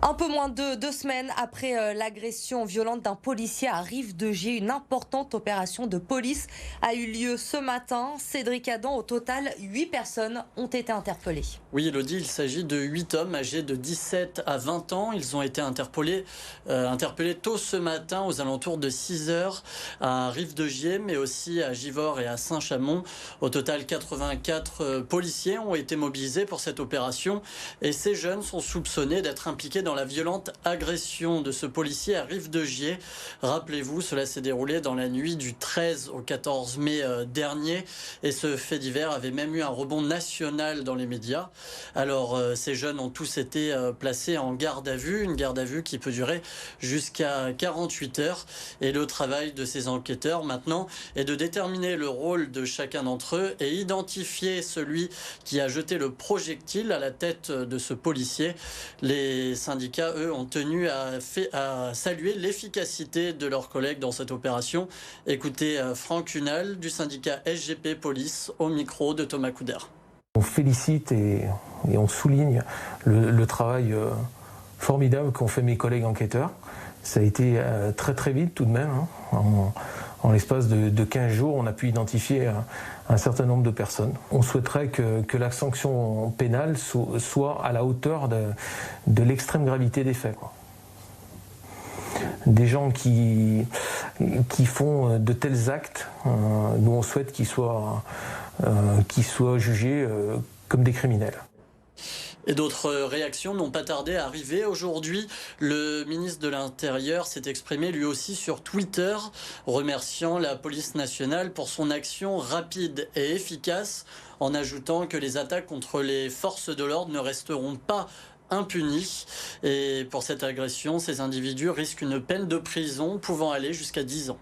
Un peu moins de 2 semaines après l'agression violente d'un policier à Rive-de-Gier, une importante opération de police a eu lieu ce matin. Cédric Adam, au total, 8 personnes ont été interpellées. Oui, Elodie, il s'agit de 8 hommes âgés de 17 à 20 ans. Ils ont été interpellés tôt ce matin aux alentours de 6 heures à Rive-de-Gier, mais aussi à Givors et à Saint-Chamond. Au total, 84 policiers ont été mobilisés pour cette opération et ces jeunes sont soupçonnés d'être impliqués dans la violente agression de ce policier à Rive-de-Gier. Rappelez-vous, cela s'est déroulé dans la nuit du 13 au 14 mai dernier et ce fait divers avait même eu un rebond national dans les médias. Alors, ces jeunes ont tous été placés en garde à vue, une garde à vue qui peut durer jusqu'à 48 heures. Et le travail de ces enquêteurs maintenant est de déterminer le rôle de chacun d'entre eux et identifier celui qui a jeté le projectile à la tête de ce policier. Les syndicats, eux, ont tenu à saluer l'efficacité de leurs collègues dans cette opération. Écoutez Franck Hunal du syndicat SGP Police au micro de Thomas Couder. On félicite et on souligne le travail formidable qu'ont fait mes collègues enquêteurs. Ça a été très très vite tout de même. En l'espace de 15 jours, on a pu identifier un certain nombre de personnes. On souhaiterait que la sanction pénale soit à la hauteur de l'extrême gravité des faits, quoi. Des gens qui font de tels actes, nous on souhaite qu'ils soient jugés comme des criminels. Et d'autres réactions n'ont pas tardé à arriver. Aujourd'hui, le ministre de l'Intérieur s'est exprimé lui aussi sur Twitter, remerciant la police nationale pour son action rapide et efficace, en ajoutant que les attaques contre les forces de l'ordre ne resteront pas impunies. Et pour cette agression, ces individus risquent une peine de prison pouvant aller jusqu'à 10 ans.